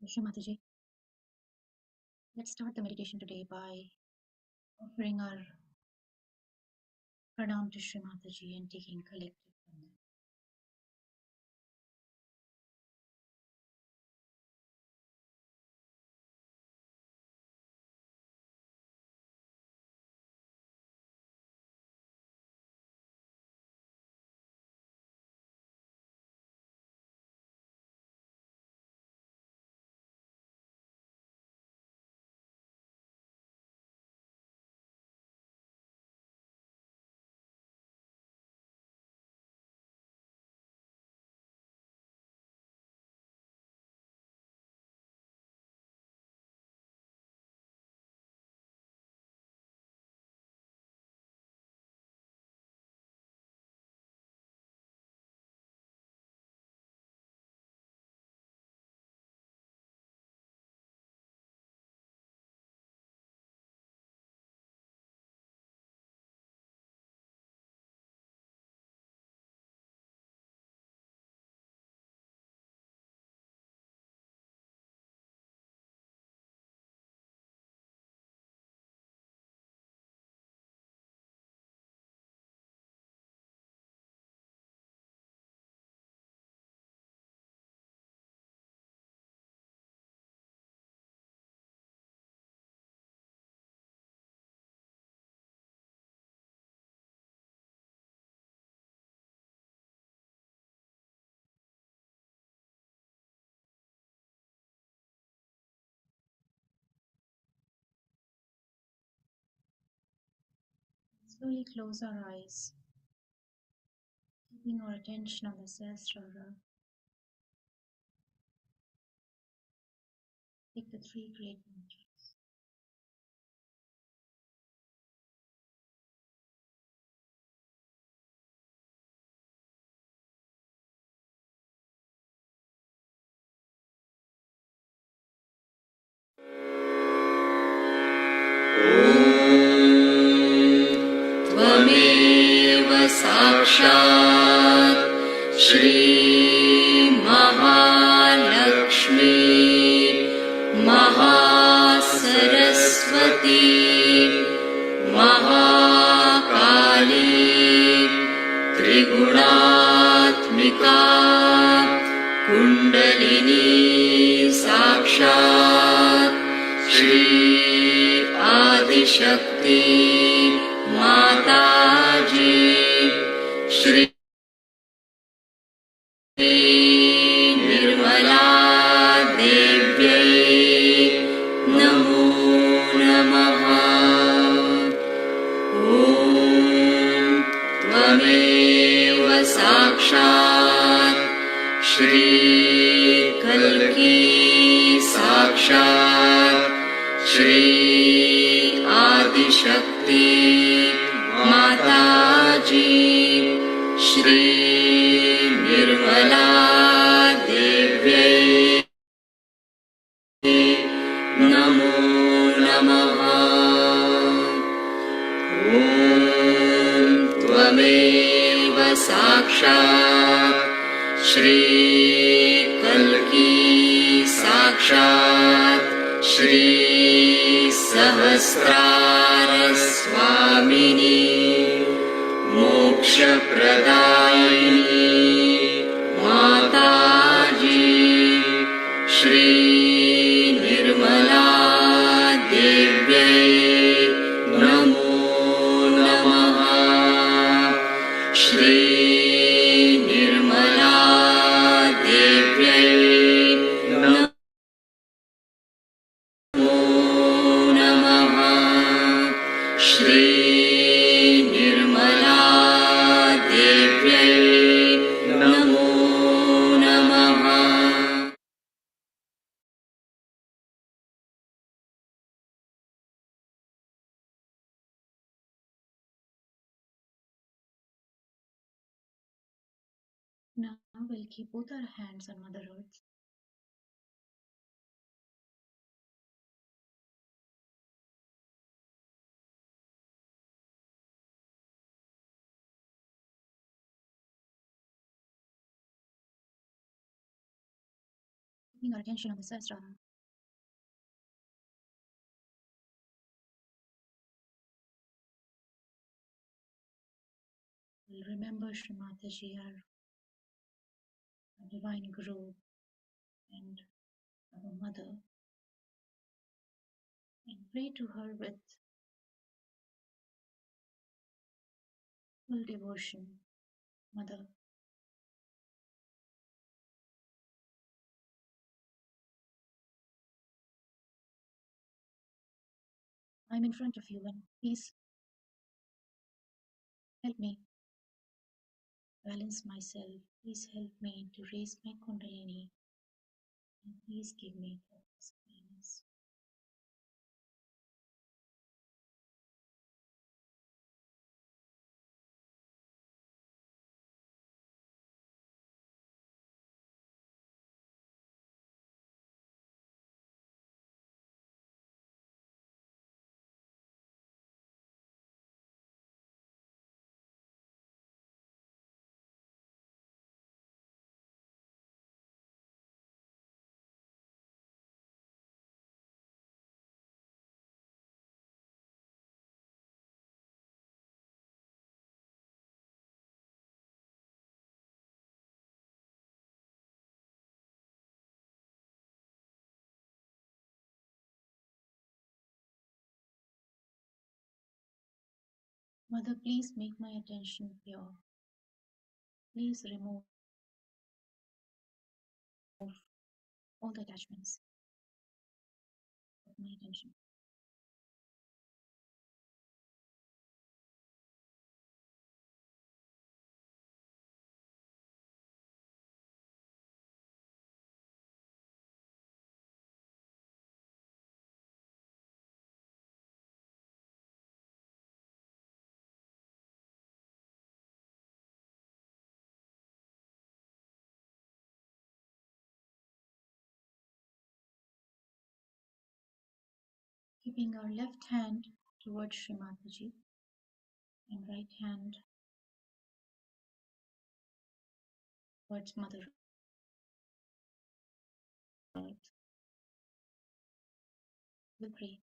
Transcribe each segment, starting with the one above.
Shri Mataji, let's start the meditation today by offering our pranam to Shri Mataji and taking collective from there. Slowly close our eyes, keeping our attention on the Sahasrara. Take the three great mantras. त्वमेव साक्षात् श्री महालक्ष्मी महासरस्वती महाकाली त्रिगुणात्मिका कुण्डलिनी साक्षात् श्री आदिशक्ति माताजी श्री निर्मला देव्यै नमो नमः। ॐ त्वमेव साक्षात् श्री कल्की साक्षात् श्री आदिशक्ति माताजी श्री निर्मला देव्यै नमो नमः। ॐ त्वमेव साक्षात् श्री कल्की साक्षात् श्री सहस्रार स्वामिनी मोक्षप्रदायिनी माताजी श्री निर्मला देव्यै नमो नमः। श्री निर्मला देव्यै नमो नमः। श्री निर्मला देव्यै नमो नमः। Now we'll keep both our hands on Mother Earth. Keeping our attention on the Sahasrara, we'll remember Shri Mataji, our divine Guru and our mother, and pray to her with full devotion. Mother, I'm in front of you and please help me balance myself. Please help me to raise my Kundalini and please give me focus, kindness. Mother, please make my attention pure. Please remove all the attachments of my attention. Keeping our left hand towards Shri Mataji and right hand towards Mother Earth. We'll pray.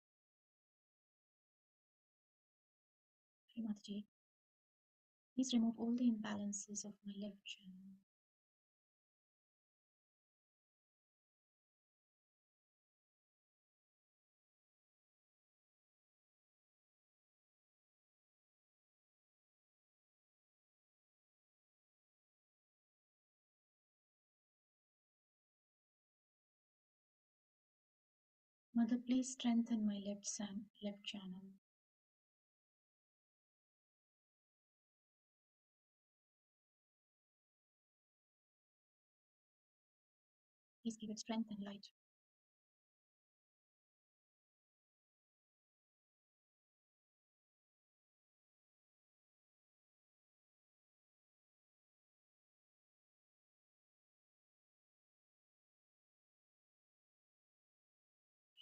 Shri Mataji, please remove all the imbalances of my left channel. Mother, please strengthen my left channel. Please give it strength and light.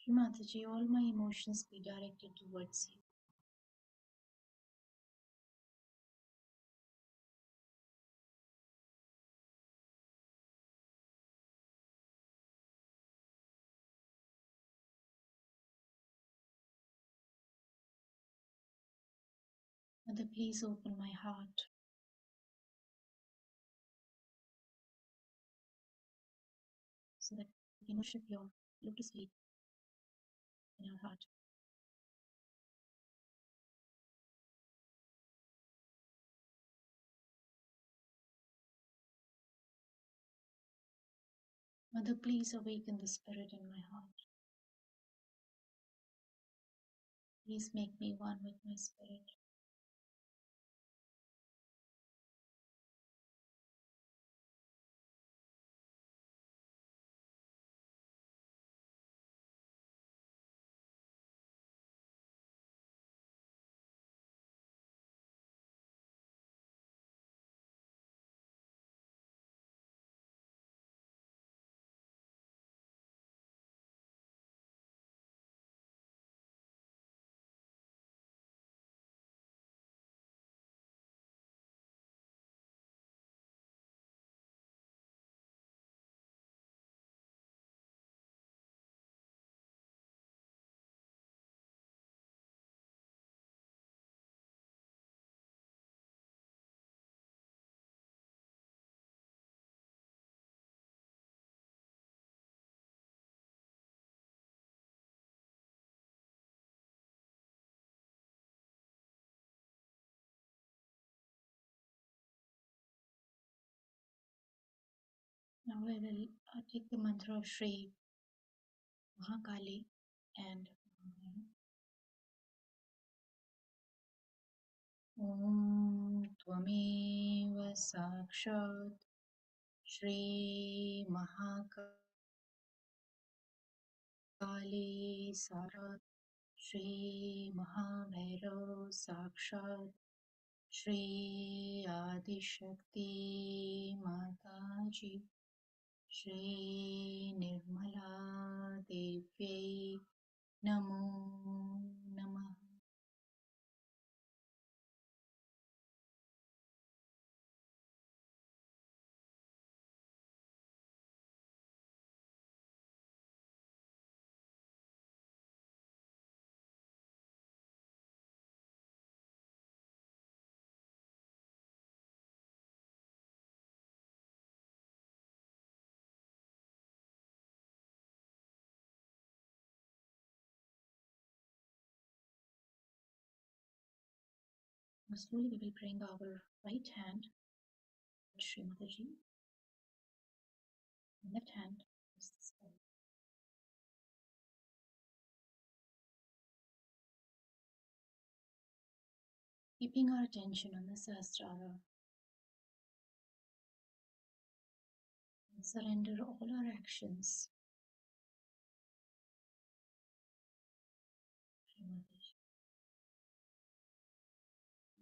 Shri Mataji, all my emotions be directed towards you. Mother, please open my heart so that we can worship your lotus feet in our heart. Mother, please awaken the spirit in my heart. Please make me one with my spirit. Now I will take the mantra of Shri Mahakali and Om Tvameva Sakshat Shri Mahakali Sakshat Shri Mahabhairav Sakshat Shri Adishakti Mataji Shri Nirmala Devyai Namo Namah. Now slowly we will bring our right hand, Shri Mataji, left hand is the sky. Keeping our attention on the Sahasrara, and surrender all our actions. Shri Mataji.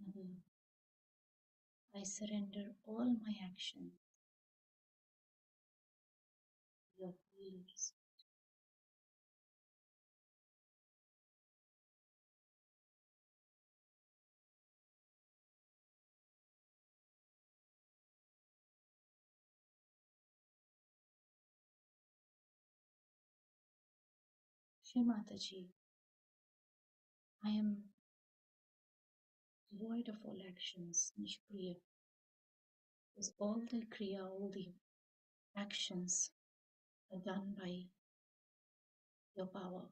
Mother, I surrender all my actions to your wheels. Shri Mataji, I am void of all actions, Nishkriya. Because all the Kriya, all the actions are done by your power.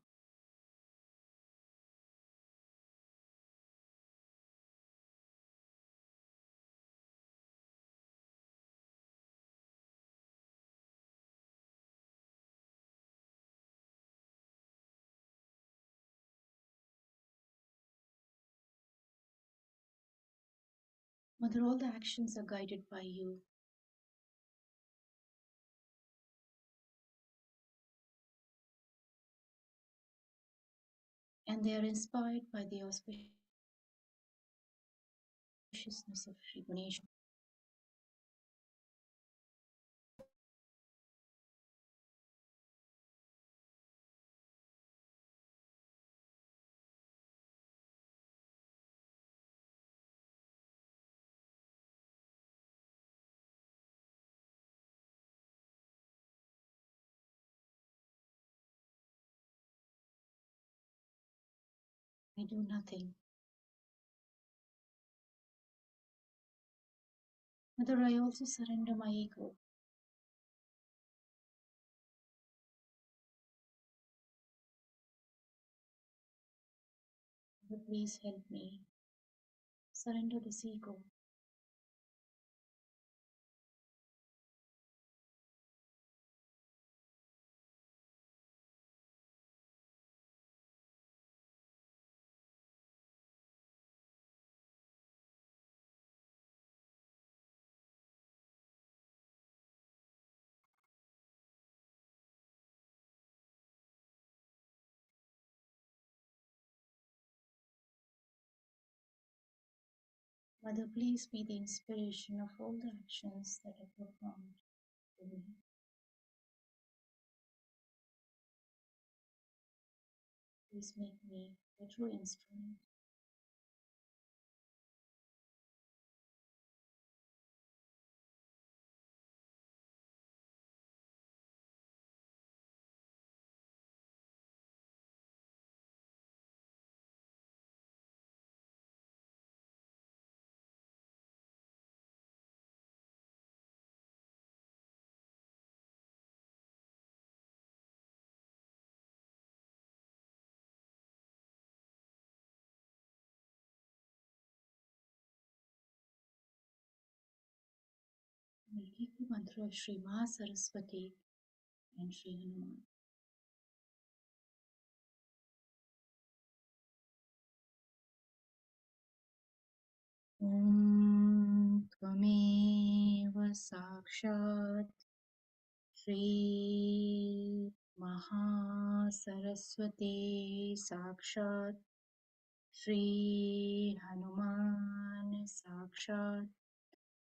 Mother, all the actions are guided by you. And they are inspired by the auspiciousness of Shri Ganesha. I do nothing. Mother, I also surrender my ego. Mother, please help me surrender this ego. Mother, please be the inspiration of all the actions that I performed today. Please make me a true instrument. एक मंत्र of Shri Ma Saraswati and Shri Hanuman. Om Tvameva Sakshat Shri Maha Saraswati Sakshat Shri Hanuman Sakshat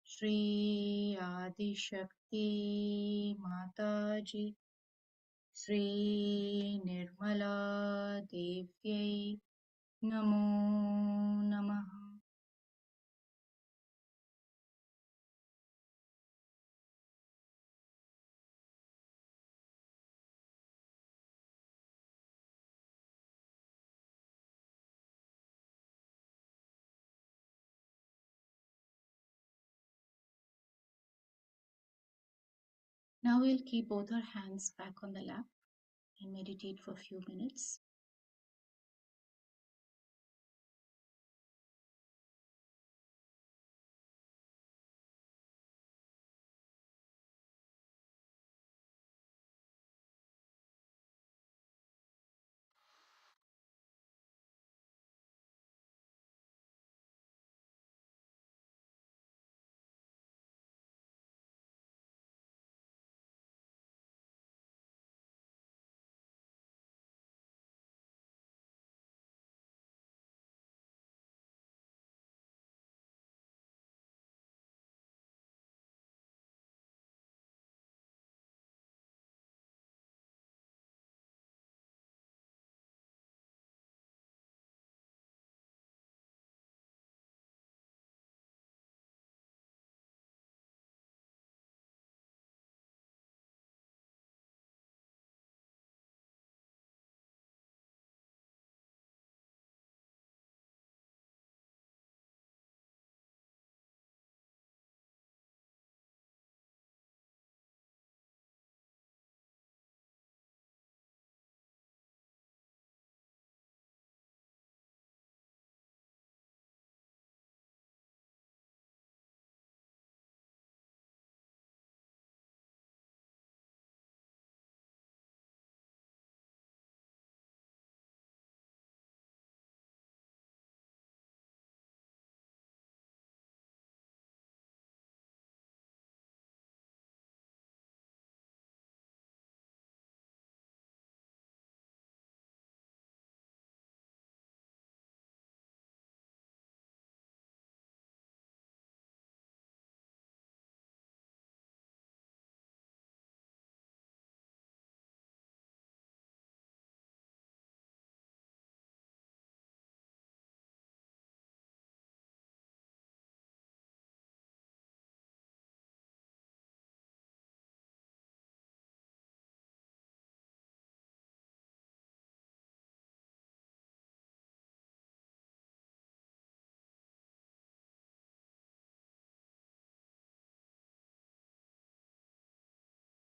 Shri Adi Shakti Mataji Shri Nirmala Devyai Namo Namaha. Now we'll keep both our hands back on the lap and meditate for a few minutes.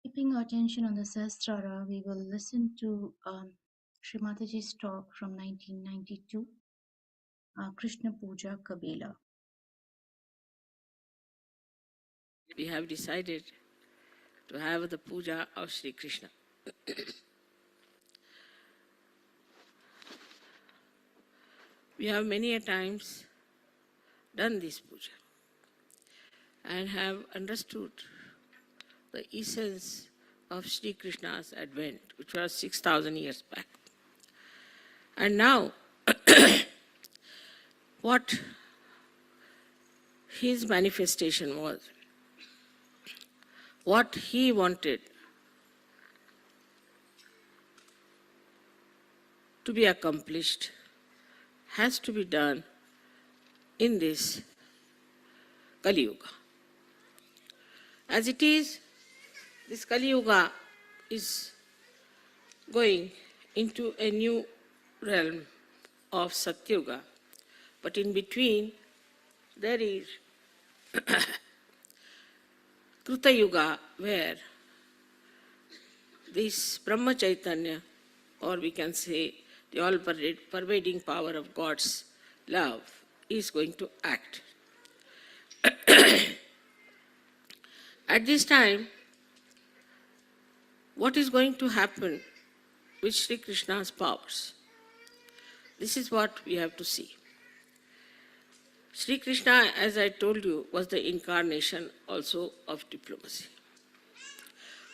Keeping our attention on the Sahasrara, we will listen to Sri Mataji's talk from 1992, Krishna Puja Kabela. We have decided to have the puja of Sri Krishna. We have many a times done this puja and have understood the essence of Sri Krishna's advent, which was 6,000 years back. And now, what his manifestation was, what he wanted to be accomplished, has to be done in this Kali Yuga. As it is, this Kali Yuga is going into a new realm of Satyuga, but in between there is Kruta Yuga, where this Brahma Chaitanya, or we can say the all-pervading power of God's love, is going to act. At this time, what is going to happen with Sri Krishna's powers? This is what we have to see. Sri Krishna, as I told you, was the incarnation also of diplomacy.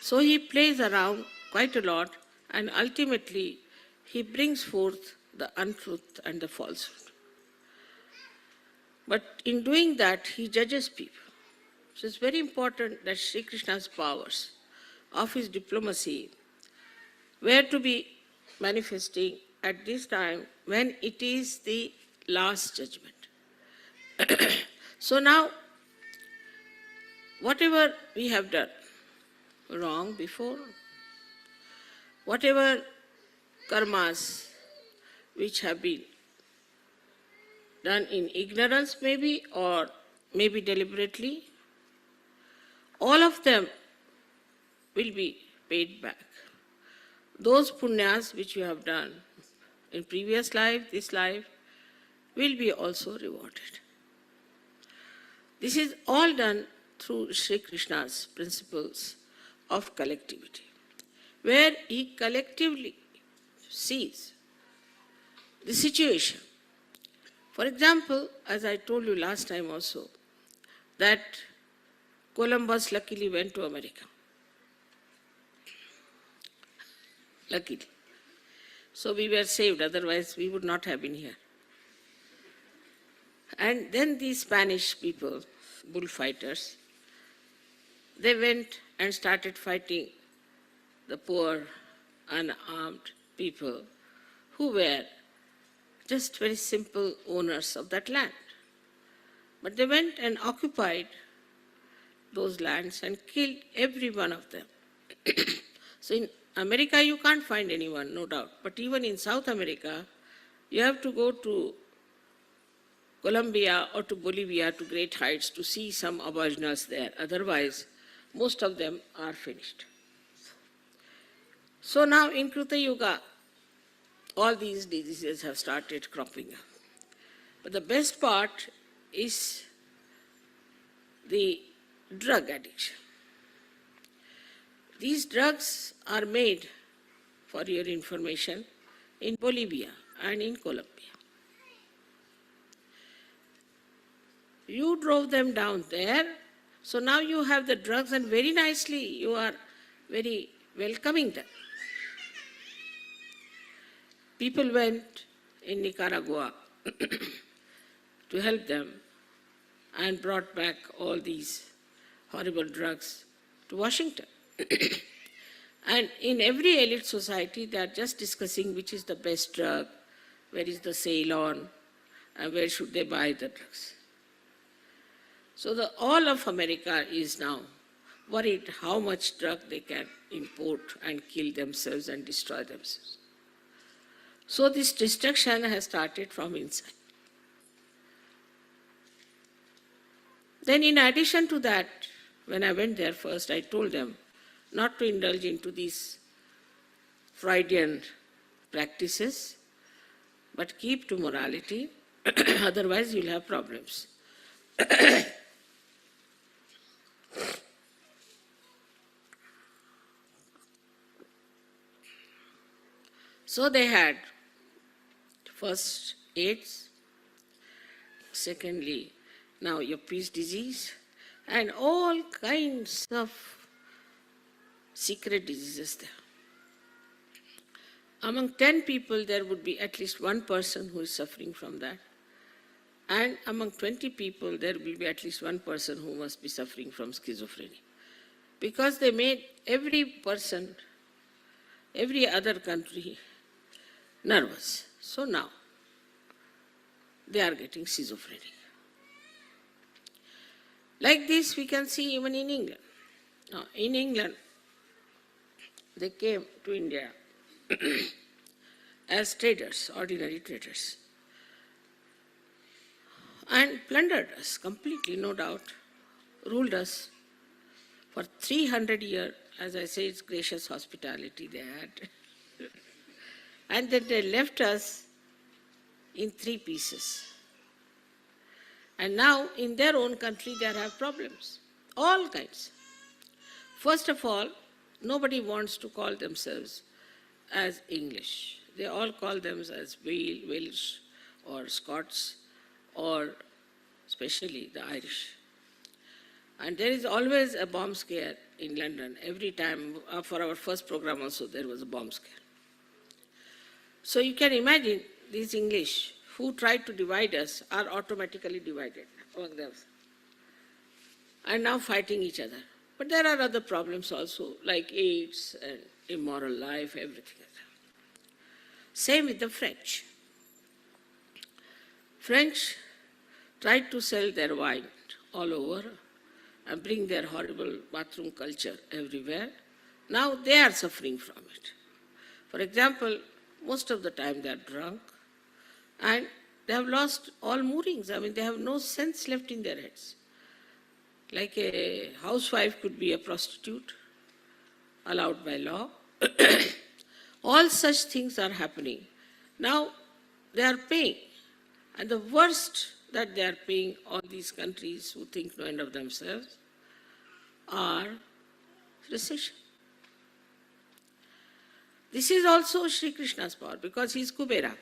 So he plays around quite a lot, and ultimately he brings forth the untruth and the falsehood. But in doing that, he judges people. So it's very important that Sri Krishna's powers of his diplomacy were to be manifesting at this time when it is the last judgment. So now, whatever we have done wrong before, whatever karmas which have been done in ignorance maybe, or maybe deliberately, all of them will be paid back. Those punyas which you have done in previous life, this life, will be also rewarded. This is all done through Sri Krishna's principles of collectivity, where he collectively sees the situation. For example, as I told you last time also, that Columbus luckily went to America. Luckily. So we were saved, otherwise we would not have been here. And then these Spanish people, bullfighters, they went and started fighting the poor, unarmed people who were just very simple owners of that land. But they went and occupied those lands and killed every one of them. So in America you can't find anyone, no doubt. But even in South America, you have to go to Colombia or to Bolivia, to great heights, to see some aboriginals there. Otherwise, most of them are finished. So now in Kruta Yuga, all these diseases have started cropping up. But the best part is the drug addiction. These drugs are made, for your information, in Bolivia and in Colombia. You drove them down there, so now you have the drugs, and very nicely you are very welcoming them. People went in Nicaragua to help them and brought back all these horrible drugs to Washington. And in every elite society, they are just discussing which is the best drug, where is the sale on, and where should they buy the drugs. So all of America is now worried how much drug they can import and kill themselves and destroy themselves. So this destruction has started from inside. Then in addition to that, when I went there first, I told them not to indulge into these Freudian practices, but keep to morality, otherwise you'll have problems. So they had first AIDS, secondly now Yuppies disease, and all kinds of secret diseases there. Among 10 people, there would be at least one person who is suffering from that. And among 20 people, there will be at least one person who must be suffering from schizophrenia. Because they made every person, every other country nervous. So now, they are getting schizophrenic. Like this, we can see even in England. Now, in England, they came to India as traders, ordinary traders, and plundered us completely, no doubt, ruled us for 300 years. As I say, it's gracious hospitality they had. And then they left us in 3 pieces. And now, in their own country, they have problems, all kinds. First of all, nobody wants to call themselves as English. They all call themselves as Welsh or Scots or especially the Irish. And there is always a bomb scare in London. Every time, for our first program also, there was a bomb scare. So you can imagine these English who tried to divide us are automatically divided among themselves and now fighting each other. But there are other problems also, like AIDS and immoral life, everything. Same with the French. French tried to sell their wine all over and bring their horrible bathroom culture everywhere. Now they are suffering from it. For example, most of the time they are drunk and they have lost all moorings. I mean, they have no sense left in their heads. Like a housewife could be a prostitute, allowed by law. All such things are happening. Now they are paying. And the worst that they are paying all these countries who think no end of themselves are recession. This is also Sri Krishna's power because he is Kubera.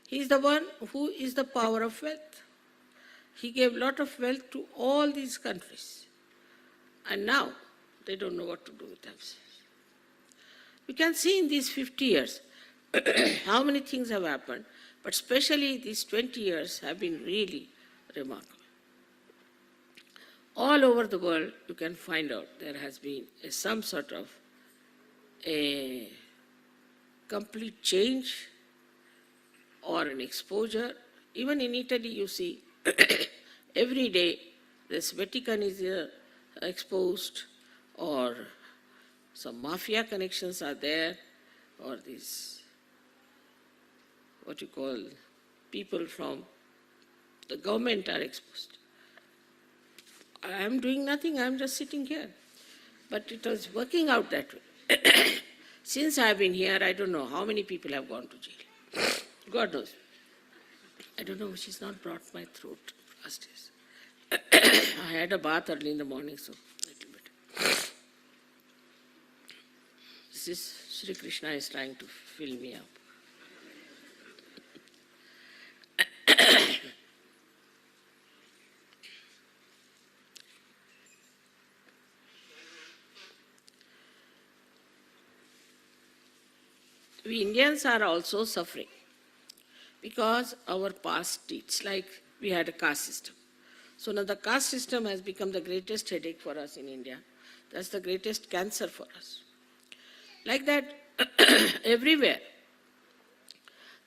He is the one who is the power of wealth. He gave a lot of wealth to all these countries. And now they don't know what to do with themselves. We can see in these 50 years how many things have happened, but especially these 20 years have been really remarkable. All over the world, you can find out there has been some sort of a complete change or an exposure. Even in Italy, you see, every day this Vatican is exposed, or some mafia connections are there, or these, what you call, people from the government are exposed. I am doing nothing, I am just sitting here. But it was working out that way. Since I have been here, I don't know how many people have gone to jail. God knows. I don't know, she's not brought my throat last days. I had a bath early in the morning, so a little bit. This is Sri Krishna is trying to fill me up. We Indians are also suffering because our past deeds, like we had a caste system. So now the caste system has become the greatest headache for us in India. That's the greatest cancer for us. Like that, everywhere,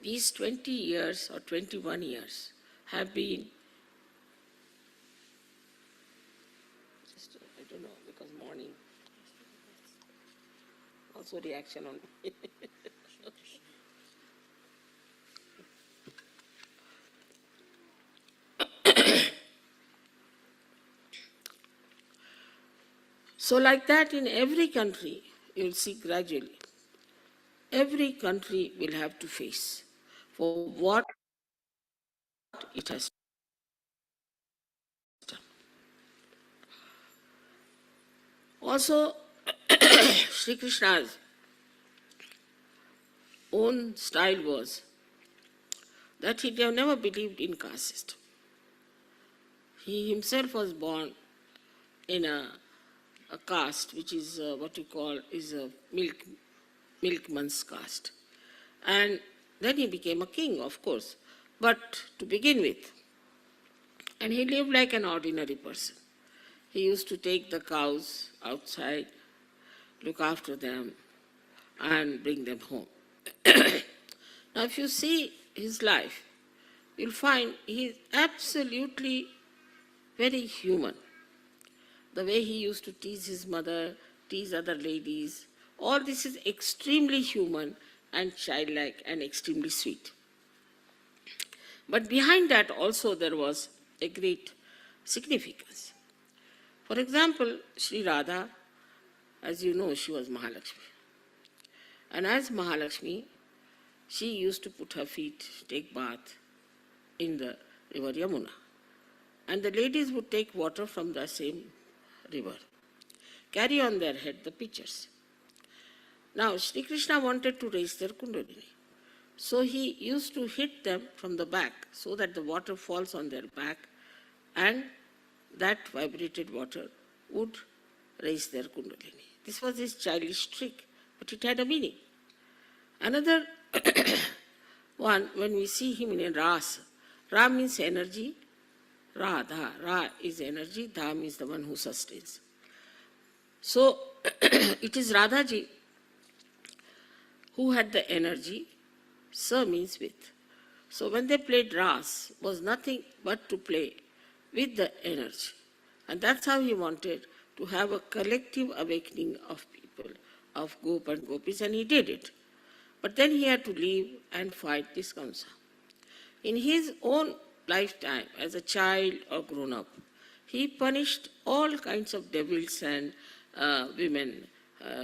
these 20 years or 21 years have been, just, I don't know, because morning, also reaction on me. So like that in every country, you'll see gradually, every country will have to face for what it has done. Also, Sri Krishna's own style was that he never believed in caste system. He himself was born in a caste which is what you call is a milkman's caste. And then he became a king, of course, but to begin with. And he lived like an ordinary person. He used to take the cows outside, look after them, and bring them home. Now, if you see his life, you'll find he is absolutely very human. The way he used to tease his mother, tease other ladies, all this is extremely human and childlike and extremely sweet. But behind that also there was a great significance. For example, Sri Radha, as you know, she was Mahalakshmi. And as Mahalakshmi, she used to put her feet, take bath in the river Yamuna. And the ladies would take water from the same river. carry on their head the pitchers. Now, Sri Krishna wanted to raise their kundalini. So he used to hit them from the back so that the water falls on their back, and that vibrated water would raise their kundalini. This was his childish trick, but it had a meaning. Another one, when we see him in a ras, ra means energy, ra is energy, dha means the one who sustains. So it is Radhaji who had the energy, sa means with. So when they played ras, was nothing but to play with the energy. And that's how he wanted to have a collective awakening of people, of gop and gopis, and he did it. But then he had to leave and fight this Kamsa. In his own lifetime, as a child or grown up, he punished all kinds of devils and women,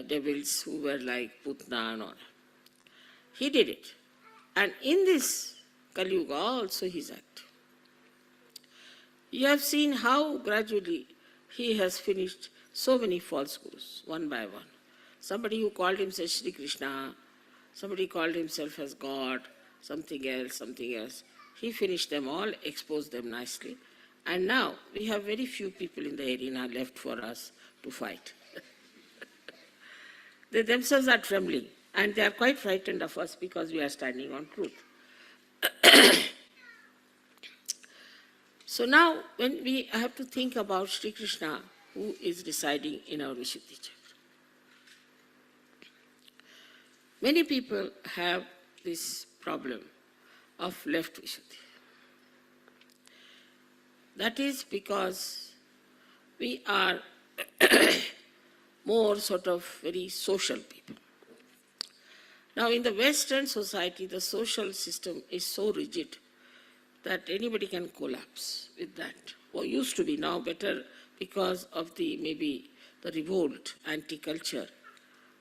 devils who were like Putna and all. He did it. And in this Kali Yuga also he is active. You have seen how gradually he has finished so many false gurus, one by one. Somebody who called himself Sri Krishna, somebody called himself as God, something else. He finished them all, exposed them nicely. And now we have very few people in the arena left for us to fight. They themselves are trembling, and they are quite frightened of us because we are standing on truth. So now, when we have to think about Sri Krishna, who is residing in our Vishuddhi Chakra. Many people have this problem of left Vishuddhi. That is because we are more sort of very social people. Now, in the Western society, the social system is so rigid that anybody can collapse with that. Or used to be, now better because of the maybe the revolt, anti-culture.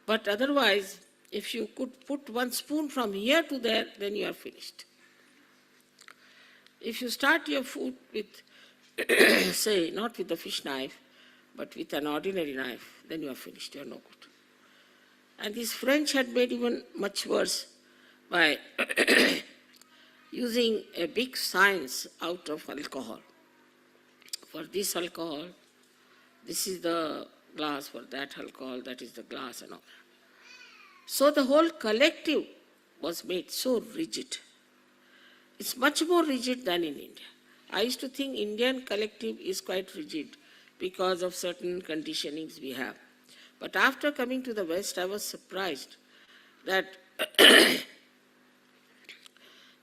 But otherwise, if you could put one spoon from here to there, then you are finished. If you start your food with, say, not with the fish knife, but with an ordinary knife, then you are finished, you are no good. And these French had made even much worse by using a big science out of alcohol. For this alcohol, this is the glass, for that alcohol, that is the glass and all. So the whole collective was made so rigid. It's much more rigid than in India. I used to think Indian collective is quite rigid because of certain conditionings we have. But after coming to the West, I was surprised that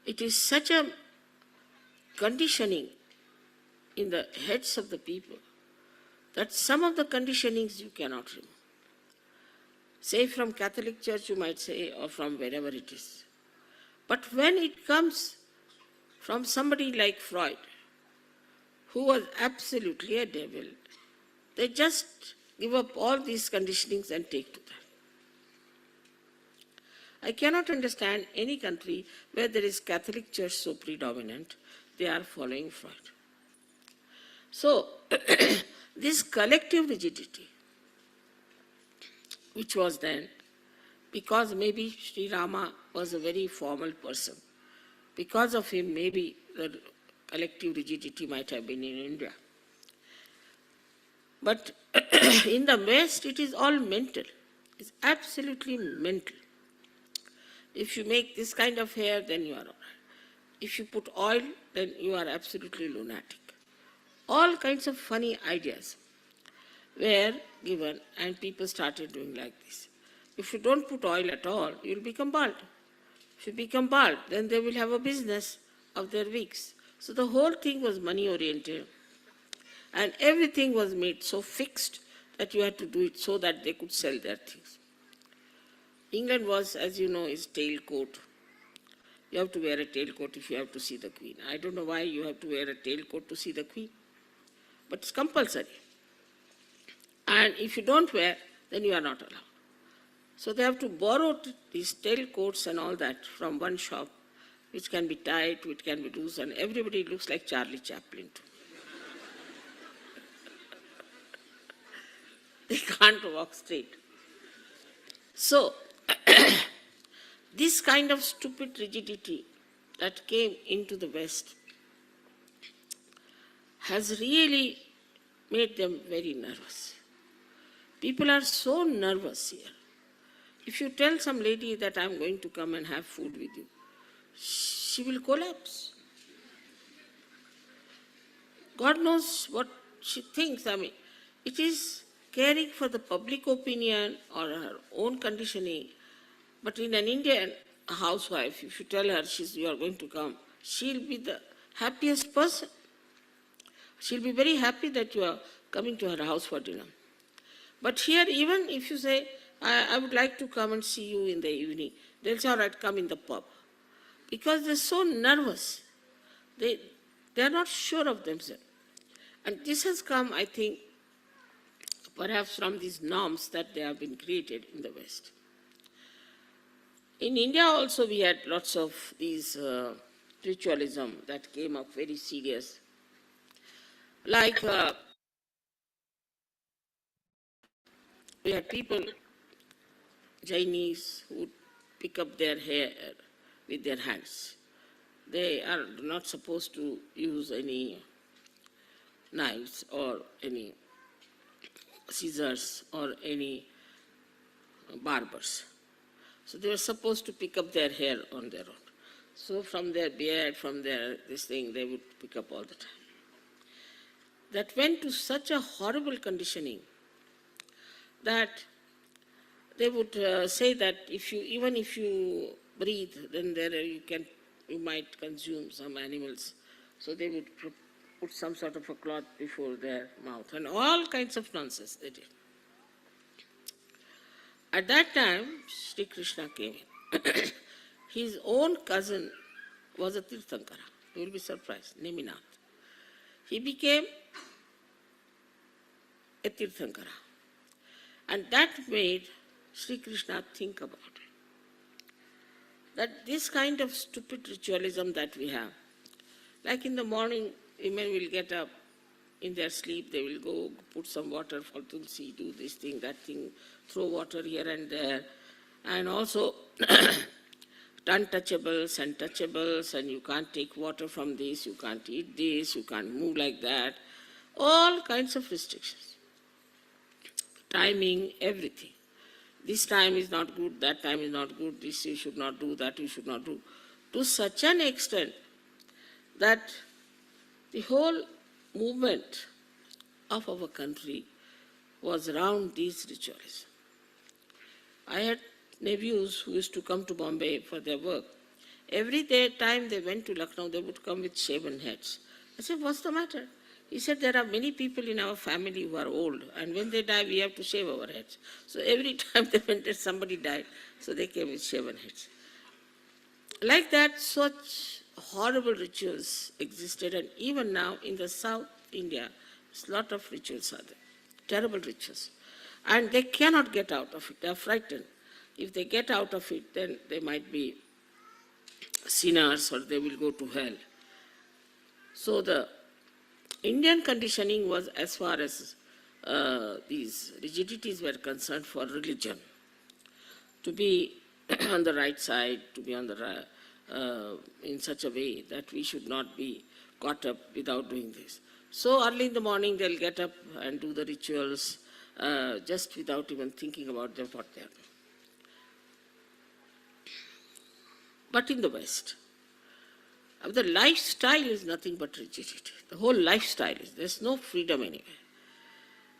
it is such a conditioning in the heads of the people that some of the conditionings you cannot remove. Say from Catholic Church you might say, or from wherever it is. But when it comes from somebody like Freud, who was absolutely a devil, they just give up all these conditionings and take to that. I cannot understand any country where there is Catholic Church so predominant, they are following Freud. So, this collective rigidity, which was then, because maybe Sri Rama was a very formal person, because of him maybe the collective rigidity might have been in India. But in the West, it is all mental. It's absolutely mental. If you make this kind of hair, then you are all right. If you put oil, then you are absolutely lunatic. All kinds of funny ideas were given, and people started doing like this. If you don't put oil at all, you will become bald. If you become bald, then they will have a business of their wigs. So the whole thing was money-oriented. And everything was made so fixed that you had to do it so that they could sell their things. England was, as you know, is tailcoat. You have to wear a tailcoat if you have to see the Queen. I don't know why you have to wear a tailcoat to see the Queen, but it's compulsory. And if you don't wear, then you are not allowed. So they have to borrow these tailcoats and all that from one shop, which can be tight, which can be loose, and everybody looks like Charlie Chaplin too. They can't walk straight. So, this kind of stupid rigidity that came into the West has really made them very nervous. People are so nervous here. If you tell some lady that I'm going to come and have food with you, she will collapse. God knows what she thinks. I mean, it is caring for the public opinion or her own conditioning. But in an Indian housewife, if you tell her you are going to come, she'll be the happiest person. She'll be very happy that you are coming to her house for dinner. But here, even if you say, I would like to come and see you in the evening, they'll say, all right, come in the pub. Because they're so nervous. They are not sure of themselves. And this has come, I think, perhaps from these norms that they have been created in the West. In India also we had lots of these ritualism that came up very serious. Like we had people, Chinese, who would pick up their hair with their hands. They are not supposed to use any knives or any scissors or any barbers. So they were supposed to pick up their hair on their own. So from their beard, from their this thing, they would pick up all the time. That went to such a horrible conditioning that they would say that even if you breathe, then you might consume some animals. So they would put some sort of a cloth before their mouth and all kinds of nonsense they did. At that time, Sri Krishna came in. His own cousin was a Tirthankara. You will be surprised, Neminath. He became a Tirthankara. And that made Sri Krishna think about it. That this kind of stupid ritualism that we have, like in the morning, women will get up in their sleep, they will go put some water for Tulsi, do this thing, that thing, throw water here and there, and also untouchables and touchables, and you can't take water from this, you can't eat this, you can't move like that, all kinds of restrictions. Timing, everything. This time is not good, that time is not good, this you should not do, that you should not do. To such an extent that the whole movement of our country was around these rituals. I had nephews who used to come to Bombay for their work. Every time they went to Lucknow, they would come with shaven heads. I said, what's the matter? He said, there are many people in our family who are old, and when they die, we have to shave our heads. So every time they went and somebody died, so they came with shaven heads. Like that, such horrible rituals existed, and even now in the South India, a lot of rituals are there, terrible rituals. And they cannot get out of it, they are frightened. If they get out of it, then they might be sinners or they will go to hell. So the Indian conditioning was, as far as these rigidities were concerned, for religion. To be on the right side, to be on the in such a way that we should not be caught up without doing this. So early in the morning they'll get up and do the rituals just without even thinking about what they are doing. But in the West, the lifestyle is nothing but rigidity. The whole lifestyle is, there's no freedom anywhere.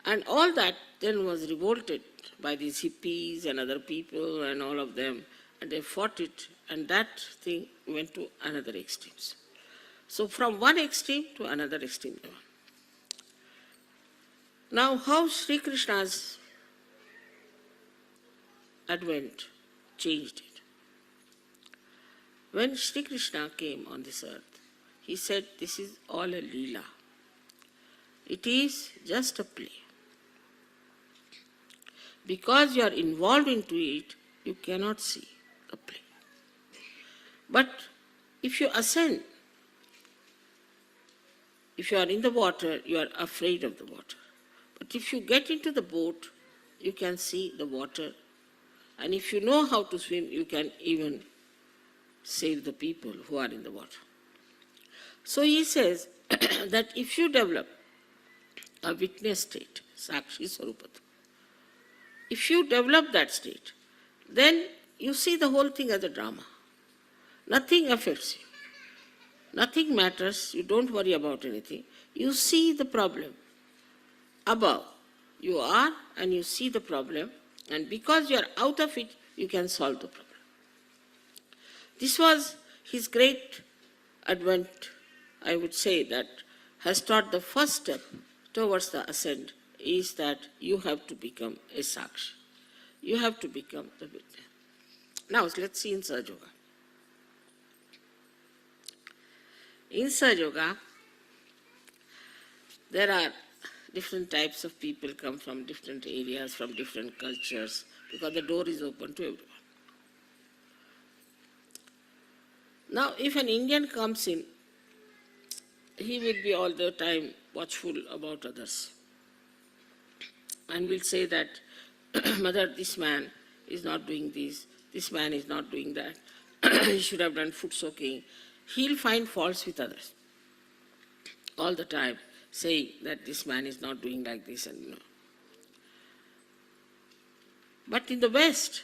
And all that then was revolted by these hippies and other people and all of them, and they fought it, and that thing went to another extremes. So from one extreme to another extreme. Now how Sri Krishna's advent changed it. When Sri Krishna came on this earth, he said, this is all a leela. It is just a play. Because you are involved into it, you cannot see the play. But if you ascend, if you are in the water, you are afraid of the water. But if you get into the boat, you can see the water. And if you know how to swim, you can even save the people who are in the water. So he says that if you develop a witness state, Sakshi Swarupata, if you develop that state, then you see the whole thing as a drama. Nothing affects you. Nothing matters. You don't worry about anything. You see the problem above. You are and you see the problem, and because you are out of it, you can solve the problem. This was his great advent, I would say, that has taught the first step towards the ascent is that you have to become a Sakshi. You have to become the witness. Now let's see in Sahaja Yoga. In Sahaja Yoga, there are different types of people come from different areas, from different cultures, because the door is open to everyone. Now, if an Indian comes in, he will be all the time watchful about others and will say that, Mother, this man is not doing this man is not doing that, he should have done foot soaking. He'll find faults with others all the time, saying that this man is not doing like this and no. But in the West,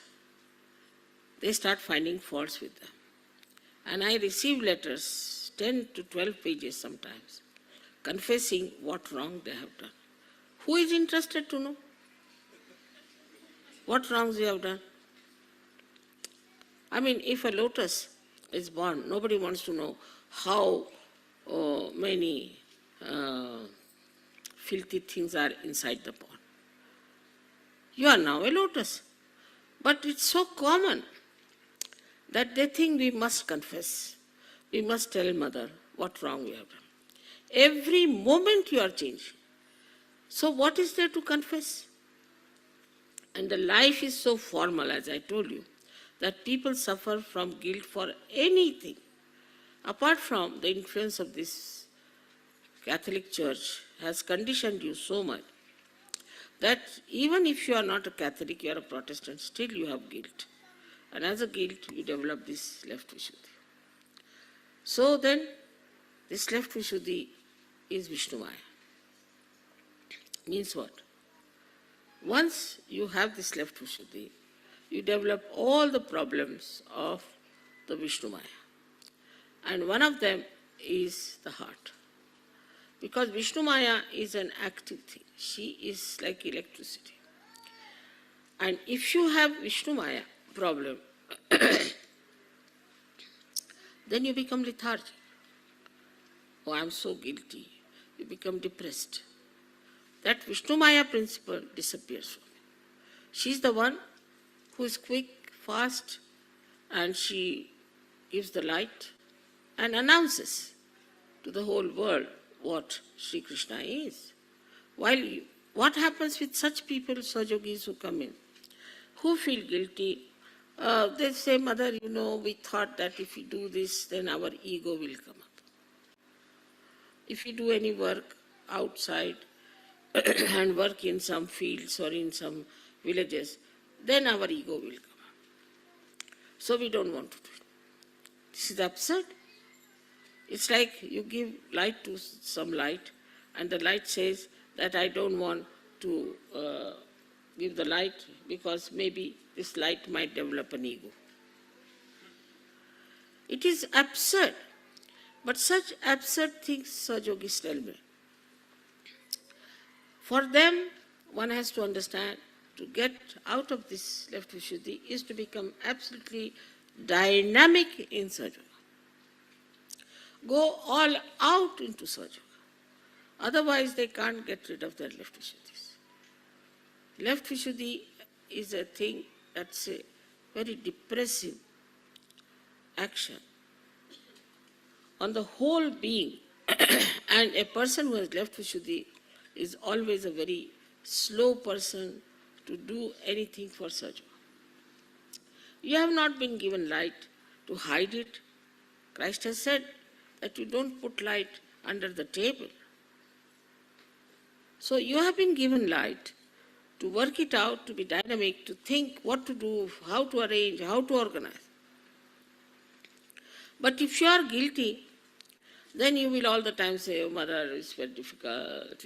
they start finding faults with them. And I receive letters, 10 to 12 pages sometimes, confessing what wrong they have done. Who is interested to know what wrongs you have done? I mean, if a lotus is born, nobody wants to know how many filthy things are inside the pond. You are now a lotus. But it's so common that they think we must confess. We must tell Mother what wrong we have done. Every moment you are changing. So what is there to confess? And the life is so formal, as I told you, that people suffer from guilt for anything. Apart from the influence of this Catholic Church has conditioned you so much that even if you are not a Catholic, you are a Protestant, still you have guilt. And as a guilt, you develop this left Vishuddhi. So then, this left Vishuddhi is Vishnumaya. Means what? Once you have this left Vishuddhi, you develop all the problems of the Vishnumaya. And one of them is the heart. Because Vishnumaya is an active thing. She is like electricity. And if you have Vishnumaya problem, then you become lethargic. Oh, I am so guilty. You become depressed. That Vishnumaya principle disappears from you. She is the one who is quick, fast, and she gives the light and announces to the whole world what Sri Krishna is. What happens with such people, Sajogis who come in, who feel guilty? They say, Mother, we thought that if we do this, then our ego will come up. If we do any work outside and work in some fields or in some villages, then our ego will come up. So we don't want to do it. This is absurd. It's like you give light to some light, and the light says that I don't want to give the light because maybe this light might develop an ego. It is absurd. But such absurd things Sajogis tell me. For them, one has to understand, to get out of this left Vishuddhi is to become absolutely dynamic in Sahaja Yoga. Go all out into Sahaja Yoga. Otherwise, they can't get rid of their left Vishuddhis. Left Vishuddhi is a thing that's a very depressive action on the whole being. And a person who has left Vishuddhi is always a very slow person to do anything for Sahaja Yoga. You have not been given light to hide it. Christ has said that you don't put light under the table. So you have been given light to work it out, to be dynamic, to think what to do, how to arrange, how to organize. But if you are guilty, then you will all the time say, oh, mother, it's very difficult,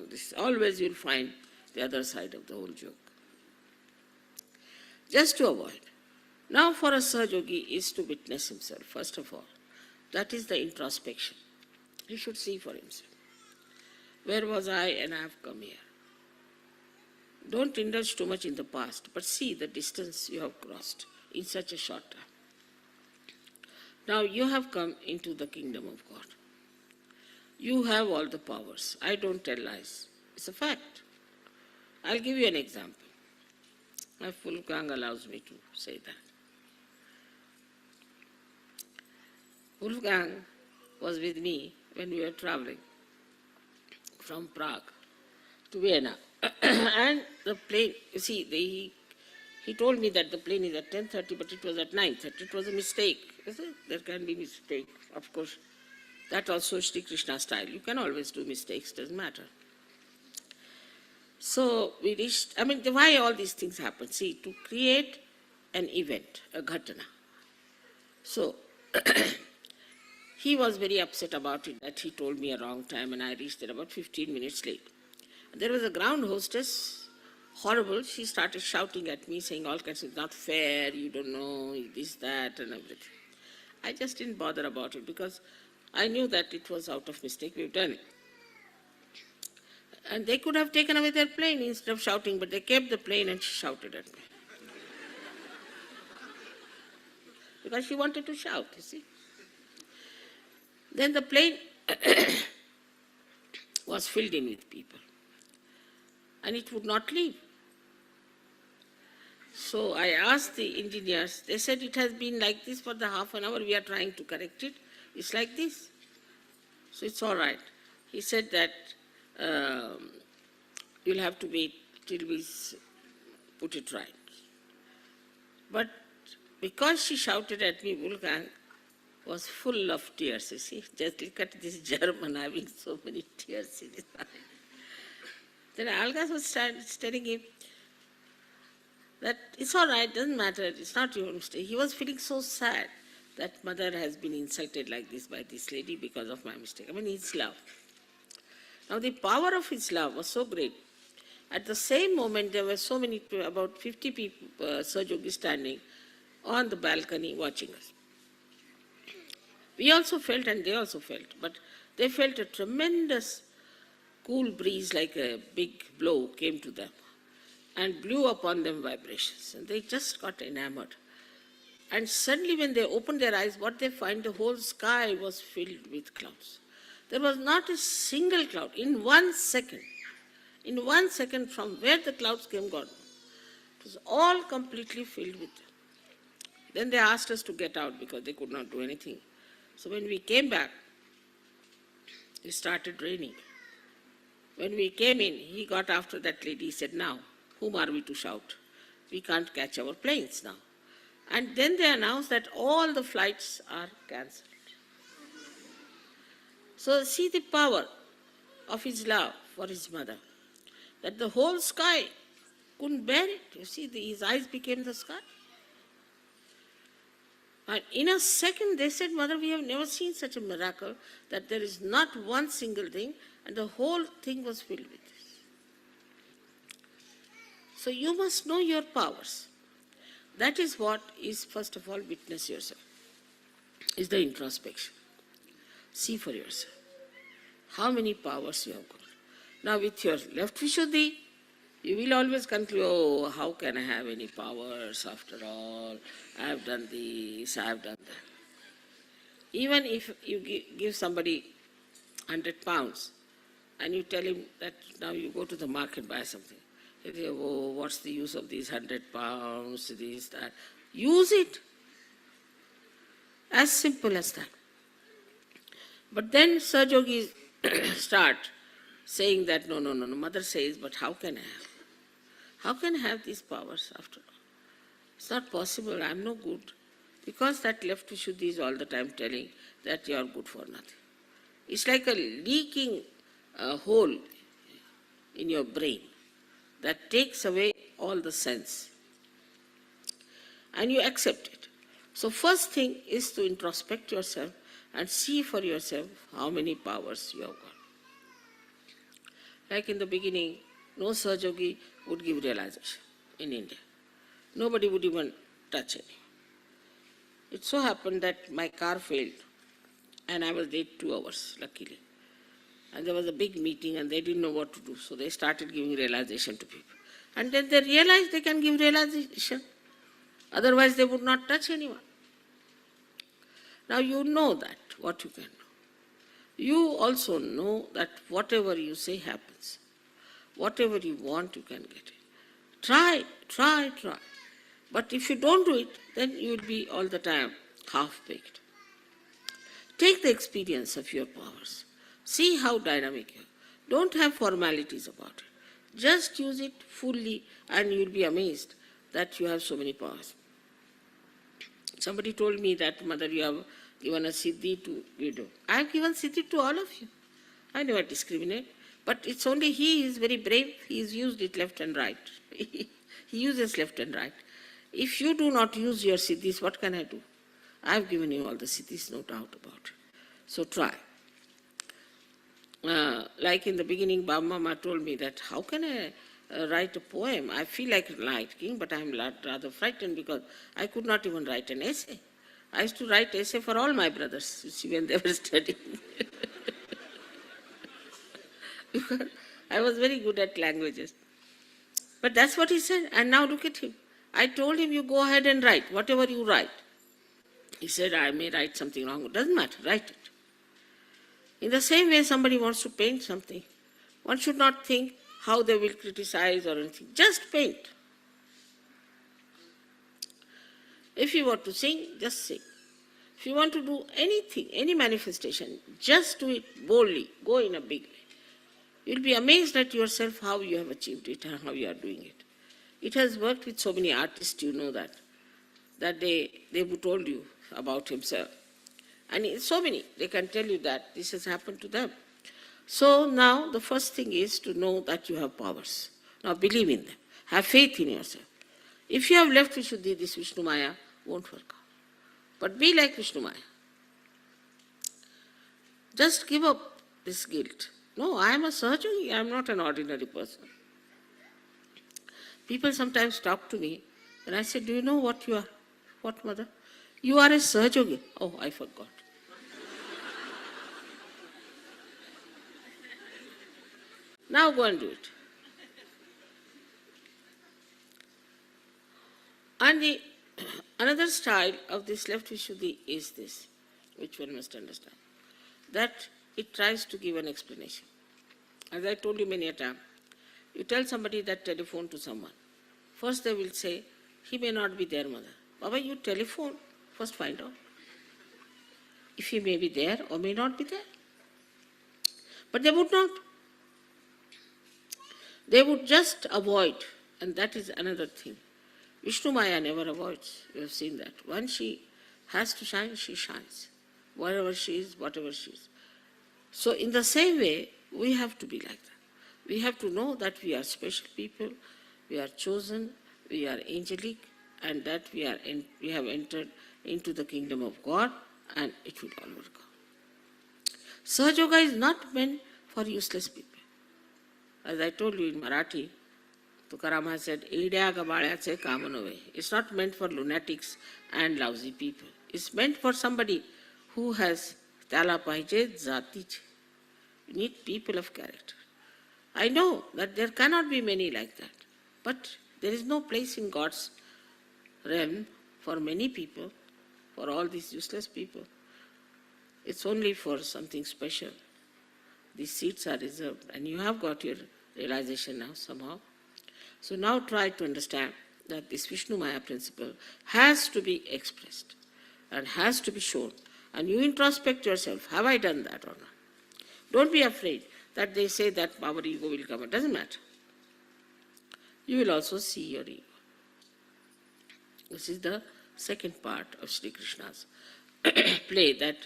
this. Always you'll find the other side of the whole joke. Just to avoid. Now for a Sahajogi is to witness himself, first of all. That is the introspection. He should see for himself. Where was I and I have come here? Don't indulge too much in the past, but see the distance you have crossed in such a short time. Now you have come into the kingdom of God. You have all the powers. I don't tell lies. It's a fact. I'll give you an example. My Wolfgang allows me to say that. Wolfgang was with me when we were traveling from Prague to Vienna. And the plane, you see, he told me that the plane is at 10:30, but it was at 9:30. It was a mistake. There can be mistake, of course. That also Shri Krishna style. You can always do mistakes, doesn't matter. So we reached, why all these things happen? See, to create an event, a ghatana. So he was very upset about it, that he told me a wrong time and I reached there about 15 minutes late. There was a ground hostess, horrible. She started shouting at me, saying all kinds of, not fair, you don't know, this, that, and everything. I just didn't bother about it because I knew that it was out of mistake. We've done it. And they could have taken away their plane instead of shouting, but they kept the plane and she shouted at me. Because she wanted to shout, you see. Then the plane was filled in with people. And it would not leave. So I asked the engineers, they said it has been like this for the half an hour, we are trying to correct it. It's like this. So it's all right. He said that you'll have to wait till we put it right. But because she shouted at me, Wolfgang was full of tears, you see. Just look at this German having so many tears in his eyes. Then Algas was telling him that it's all right, doesn't matter, it's not your mistake. He was feeling so sad that mother has been insulted like this by this lady because of my mistake. His love. Now the power of his love was so great. At the same moment, there were so many, about 50 people, Sahajogi standing on the balcony watching us. We also felt and they also felt, but they felt a tremendous cool breeze like a big blow came to them and blew upon them vibrations. And they just got enamored. And suddenly when they opened their eyes, what they find, the whole sky was filled with clouds. There was not a single cloud. In 1 second from where the clouds came, God, it was all completely filled with them. Then they asked us to get out because they could not do anything. So when we came back, it started raining. When we came in, he got after that lady, he said, now, whom are we to shout? We can't catch our planes now. And then they announced that all the flights are cancelled. So see the power of his love for his mother, that the whole sky couldn't bear it. You see, his eyes became the sky. And in a second they said, Mother, we have never seen such a miracle, that there is not one single thing, and the whole thing was filled with this. So you must know your powers. That is what is, first of all, witness yourself, is the introspection. See for yourself how many powers you have got. Now with your left Vishuddhi, you will always conclude, oh, how can I have any powers after all? I have done this, I have done that. Even if you give somebody 100 pounds and you tell him that now you go to the market, buy something. He say, oh, what's the use of these 100 pounds, this, that. Use it. As simple as that. But then Sahajogis start saying that, no, mother says, but how can I have? How can I have these powers after all? It's not possible, I'm no good. Because that left Vishuddhi is all the time telling that you are good for nothing. It's like a leaking hole in your brain. that takes away all the sense. And you accept it. So first thing is to introspect yourself and see for yourself how many powers you have got. Like in the beginning, no Sahajogi would give realization in India. Nobody would even touch any. It so happened that my car failed and I was late 2 hours, luckily. And there was a big meeting and they didn't know what to do. So they started giving realization to people. And then they realized they can give realization. Otherwise they would not touch anyone. Now you know that, what you can do. You also know that whatever you say happens. Whatever you want, you can get it. Try. But if you don't do it, then you will be all the time half-baked. Take the experience of your powers. See how dynamic you are. Don't have formalities about it. Just use it fully and you will be amazed that you have so many powers. Somebody told me that, Mother, you have given a siddhi to widow. I have given siddhi to all of you. I never discriminate. But it's only he is very brave. He has used it left and right. He uses left and right. If you do not use your siddhis, what can I do? I have given you all the siddhis, no doubt about it. So try. Like in the beginning, Baba Mama told me that how can I write a poem? I feel like writing, but I am rather frightened because I could not even write an essay. I used to write essay for all my brothers, you see, when they were studying. Because I was very good at languages. But that's what he said. And now look at him. I told him, you go ahead and write, whatever you write. He said, I may write something wrong. It doesn't matter, write it. In the same way, somebody wants to paint something. One should not think how they will criticize or anything. Just paint. If you want to sing, just sing. If you want to do anything, any manifestation, just do it boldly. Go in a big way. You'll be amazed at yourself how you have achieved it and how you are doing it. It has worked with so many artists, you know that they told you about himself. And so many, they can tell you that this has happened to them. So now the first thing is to know that you have powers. Now believe in them. Have faith in yourself. If you have left Vishuddhi, this Vishnu Maya won't work out. But be like Vishnu Maya. Just give up this guilt. No, I am a Sahajogi, I am not an ordinary person. People sometimes talk to me and I say, do you know what you are? What, Mother? You are a Sahajogi. Oh, I forgot. Now go and do it. And another style of this left Vishuddhi is this, which one must understand, that it tries to give an explanation. As I told you many a time, you tell somebody that telephone to someone. First they will say, he may not be there, Mother. Baba, you telephone, first find out if he may be there or may not be there. But they would not. They would just avoid, and that is another thing. Vishnu Maya never avoids. You have seen that. When she has to shine, she shines. Wherever she is, whatever she is. So in the same way, we have to be like that. We have to know that we are special people, we are chosen, we are angelic, and that we have entered into the kingdom of God, and it will all work out. Sahajoga is not meant for useless people. As I told you in Marathi, Tukaram has said, "Idya gabalyache kamanove." It's not meant for lunatics and lousy people. It's meant for somebody who has Tala pahije jatiche. You need people of character. I know that there cannot be many like that, but there is no place in God's realm for many people, for all these useless people. It's only for something special. These seats are reserved, and you have got your realization now somehow. So now try to understand that this Vishnu Maya principle has to be expressed and has to be shown. And you introspect yourself, have I done that or not? Don't be afraid that they say that our ego will come. It doesn't matter. You will also see your ego. This is the second part of Sri Krishna's play, that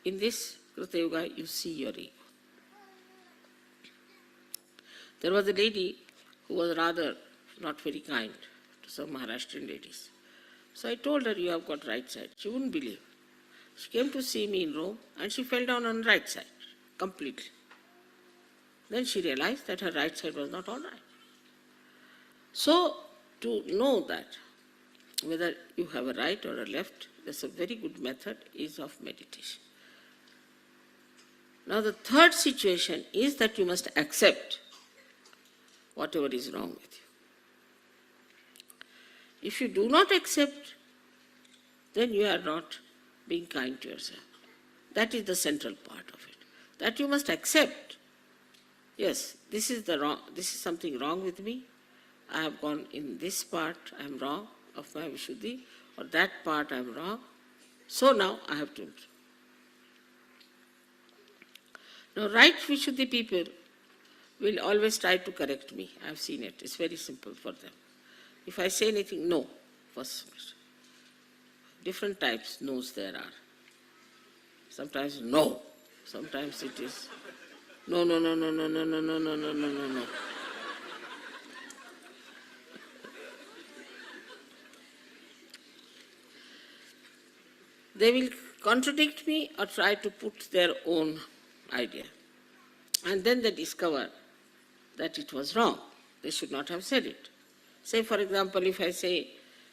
in this Krita Yuga you see your ego. There was a lady who was rather not very kind to some Maharashtrian ladies. So I told her, you have got right side. She wouldn't believe. She came to see me in Rome and she fell down on right side completely. Then she realized that her right side was not all right. So to know that whether you have a right or a left, that's a very good method is of meditation. Now the third situation is that you must accept whatever is wrong with you. If you do not accept, then you are not being kind to yourself. That is the central part of it. That you must accept, yes, this is something wrong with me. I have gone in this part, I am wrong of my Vishuddhi, or that part I am wrong. So now I have to improve. Now right Vishuddhi people will always try to correct me. I have seen it. It's very simple for them. If I say anything, no, first. Different types no's there are. Sometimes no. Sometimes it is no, no, no, no, no, no, no, no, no, no, no, no, no. They will contradict me or try to put their own idea. And then they discover that it was wrong. They should not have said it. Say, for example, if I say,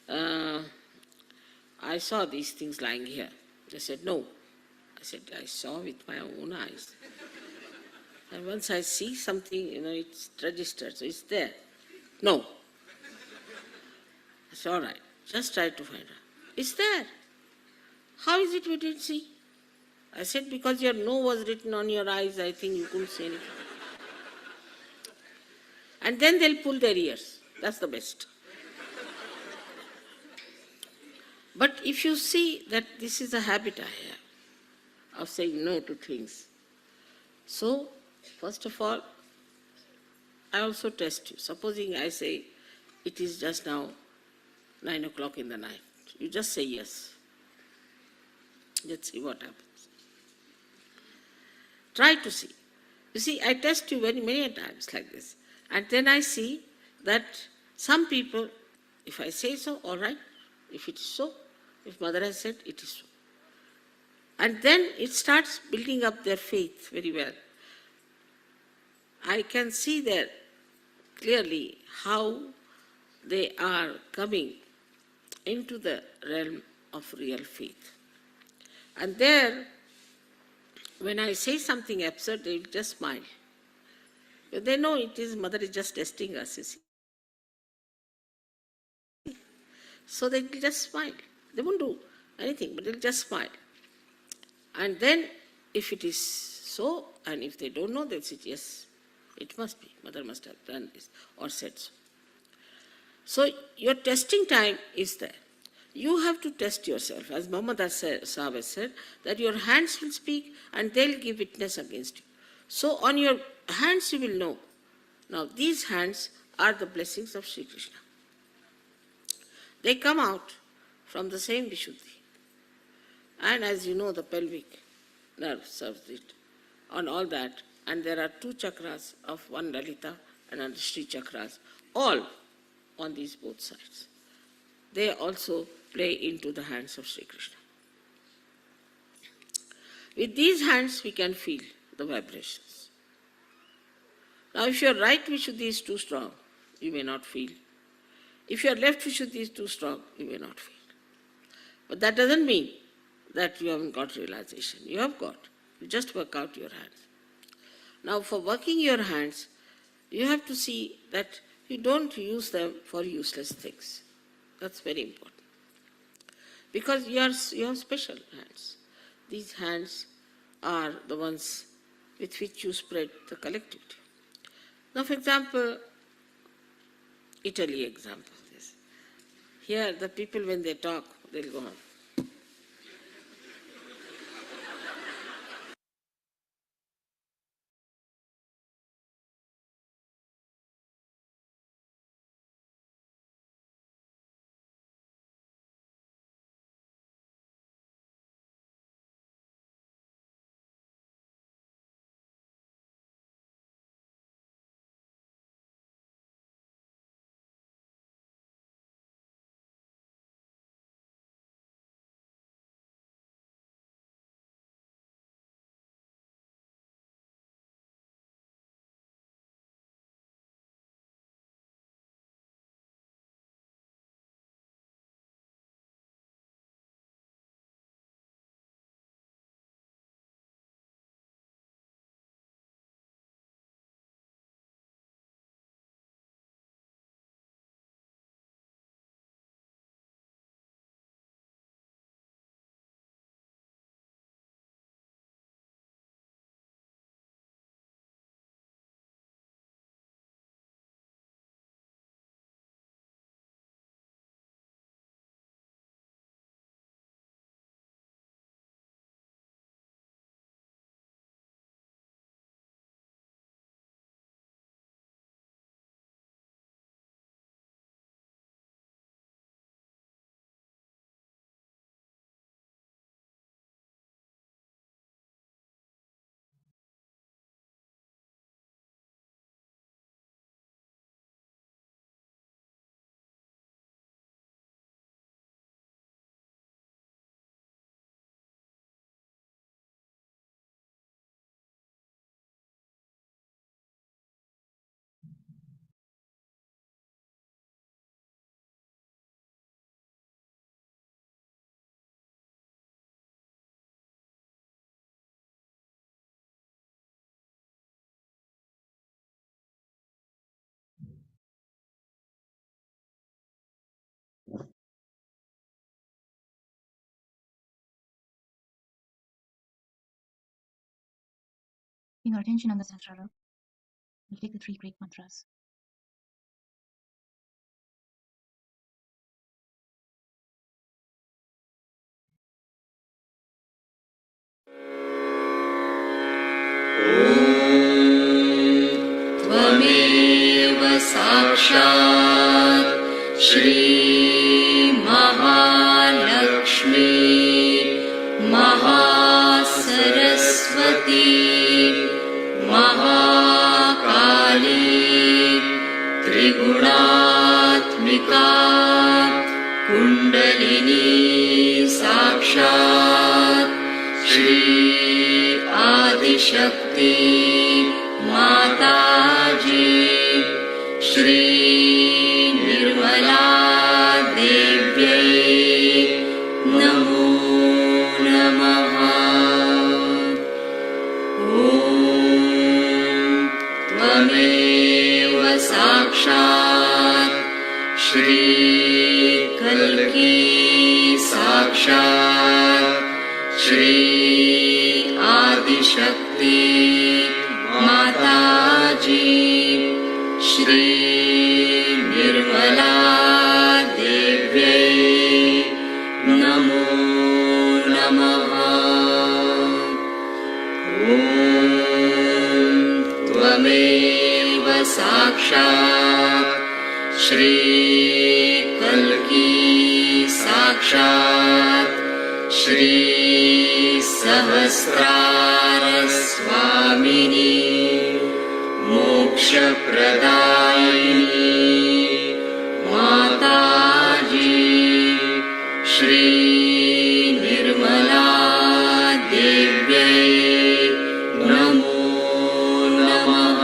I saw these things lying here. They said, no. I said, I saw with my own eyes. And once I see something, it's registered, so it's there. No. I said, all right, just try to find out. It's there. How is it we didn't see? I said, because your no was written on your eyes, I think you couldn't see anything. And then they'll pull their ears. That's the best. But if you see that this is a habit I have of saying no to things, so first of all, I also test you. Supposing I say, it is just now 9 o'clock in the night. You just say yes. Let's see what happens. Try to see. You see, I test you many times like this. And then I see that some people, if I say so, all right. If it is so, if Mother has said, it is so. And then it starts building up their faith very well. I can see there clearly how they are coming into the realm of real faith. And there, when I say something absurd, they will just smile. They know Mother is just testing us, you see. So they will just smile. They won't do anything, but they'll just smile. And then, if it is so, and if they don't know, they'll say, yes, it must be. Mother must have done this or said so. So your testing time is there. You have to test yourself. As Muhammad Sahib has said, that your hands will speak and they'll give witness against you. So on your hands you will know. Now these hands are the blessings of Sri Krishna. They come out from the same Vishuddhi. And as you know, the pelvic nerve serves it on all that. And there are 2 chakras of one Lalita and another Sri chakras, all on these both sides. They also play into the hands of Sri Krishna. With these hands we can feel the vibrations. Now if your right Vishuddhi is too strong, you may not feel. If your left Vishuddhi is too strong, you may not feel. But that doesn't mean that you haven't got realization. You have got. You just work out your hands. Now for working your hands, you have to see that you don't use them for useless things. That's very important. Because you have special hands. These hands are the ones with which you spread the collectivity. Now for example, Italy example. Here the people when they talk, they'll go on. Keeping our attention on the Sahasrara, we'll take the three great mantras. त्वमेव साक्षात् श्रीमहालक्ष्मी महासरस्वती महाकाली त्रिगुणात्मिका कुण्डलिनी साक्षात् श्री आदिशक्ति माताजी श्री निर्मला देव्यै नमो नमः। ॐ त्वमेव साक्षात् श्री कल्की साक्षात् श्री आदिशक्ति माताजी श्री निर्मला देव्यै नमो नमः। ॐ त्वमेव साक्षात् श्री कल्की साक्षात् श्री सहस्रार स्वामिनी मोक्षप्रदायिनी माताजी श्री निर्मला देव्यै नमो नमः।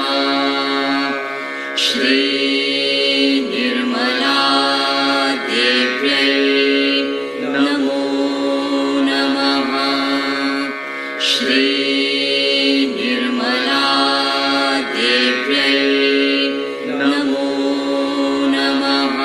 श्री निर्मला देव्यै नमो नमः। श्री निर्मला देव्यै नमो नमः।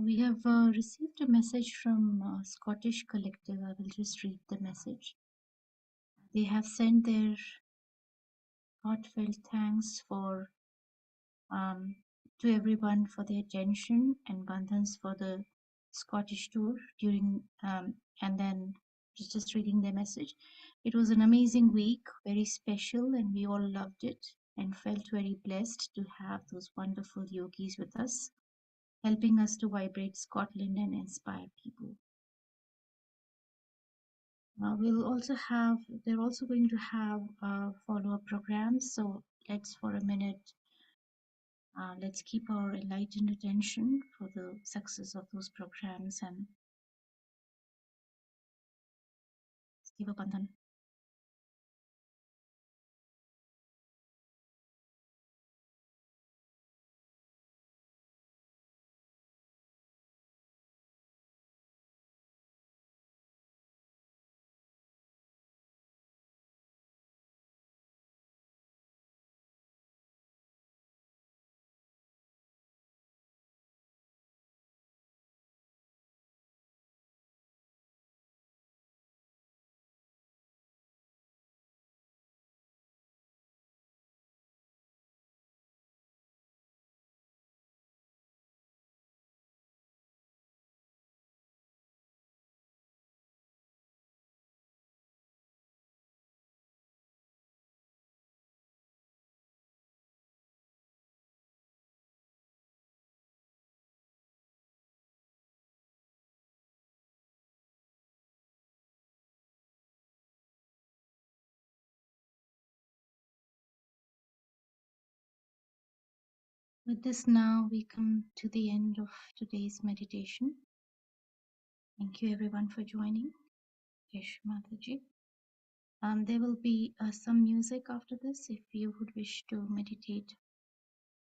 We have received a message from Scottish Collective. I will just read the message. They have sent their heartfelt thanks for to everyone for their attention and Bandhans for the Scottish tour during and then just reading their message. It was an amazing week, very special, and we all loved it and felt very blessed to have those wonderful yogis with us, helping us to vibrate Scotland and inspire people. They're also going to have follow-up programs. So let's for a minute, let's keep our enlightened attention for the success of those programs and Siva Bandhan. With this, now we come to the end of today's meditation. Thank you everyone for joining. Yesh Mataji. There will be some music after this if you would wish to meditate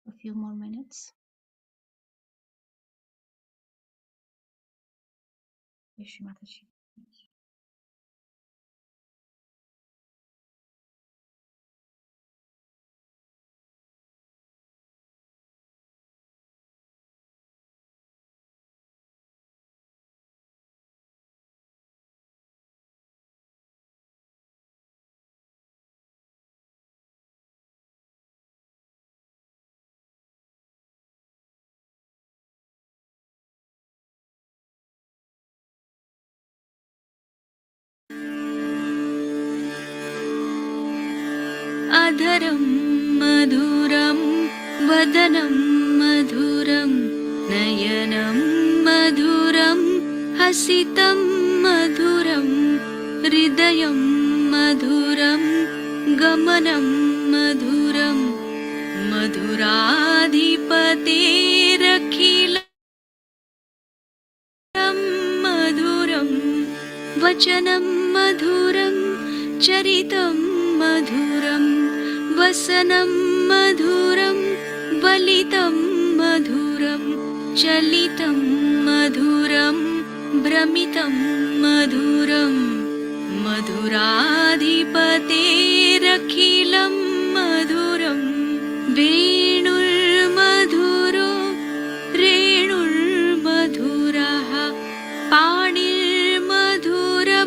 a few more minutes. Jai Shri Mataji. अधरं मधुरं वदनं मधुरं नयनं मधुरं हसितं मधुरं हृदयं मधुरं गमनं मधुरं मधुराधिपतेरखिलं मधुरं वचनं मधुरं चरितं मधुरं वसनं मधुरं वलितं मधुरं चलितं मधुरं भ्रमितं मधुरं मधुराधिपतेरखिलं मधुरं वेणुर्मधुरो रेणुर्मधुरः पाणिर्मधुरः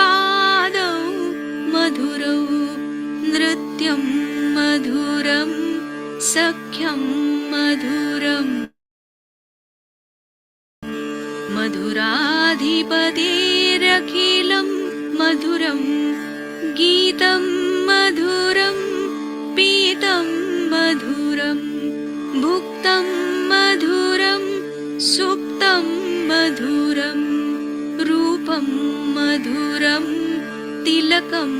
पादौ मधुरौ नृत्यं मधुरं सख्यं मधुरम् मधुराधिपतेरखिलं मधुरं गीतं मधुरं पीतं मधुरं भुक्तं मधुरं सुप्तं मधुरं रूपं मधुरं तिलकं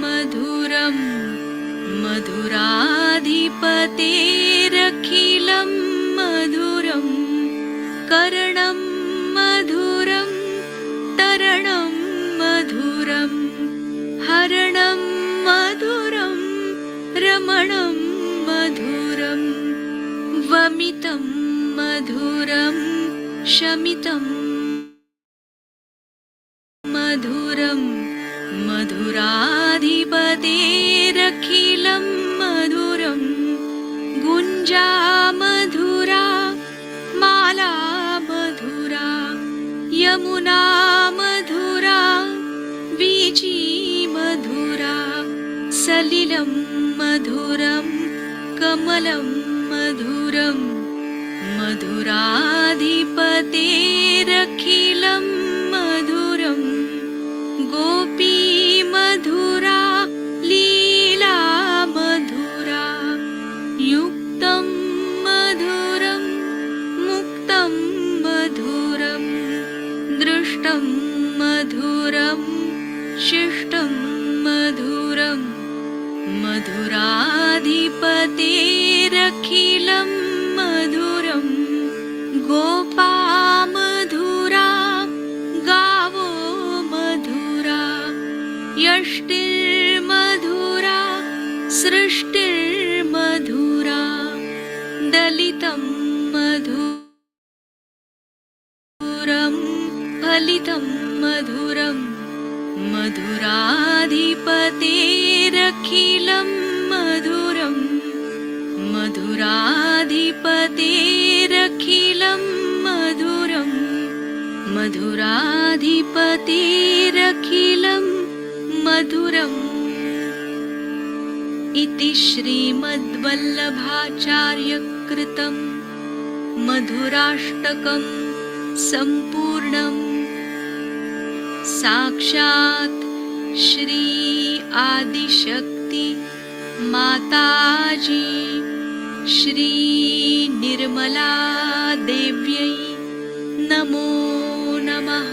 मधुरं मधुराधिपतेरखिलं मधुरं कर्णं मधुरं तरणं मधुरं हरणं मधुरं रमणं मधुरं वमितं मधुरं शमितं मधुरं मधुराधिपतेरखिलं मधुरं गुञ्जा मधुरा माला मधुरा यमुना मधुरा वीची मधुरा सलिलं मधुरं कमलं मधुरं मधुराधिपतेरखिलं मधुरं गोपी मधुरा लीला मधुरा युक्तं मधुरं मुक्तं मधुरं दृष्टं मधुरं शिष्टं मधुरं मधुराधिपतेरखिलं मधुरं गोपा मधुरा गावो मधुरा यष्टिर्मधुरा सृष्टिर्मधुरा दलितं मधुरं फलितं मधुरं मधुराधिपतेरखिलं मधुरं मधुराधिपतेरखिलं मधुरं मधुराधिपतेरखिलं मधुरम् इति श्रीमद्वल्लभाचार्यकृतं मधुराष्टकं सम्पूर्णम् साक्षात् श्री आदिशक्ति माताजी श्री निर्मला देव्यै नमो नमः।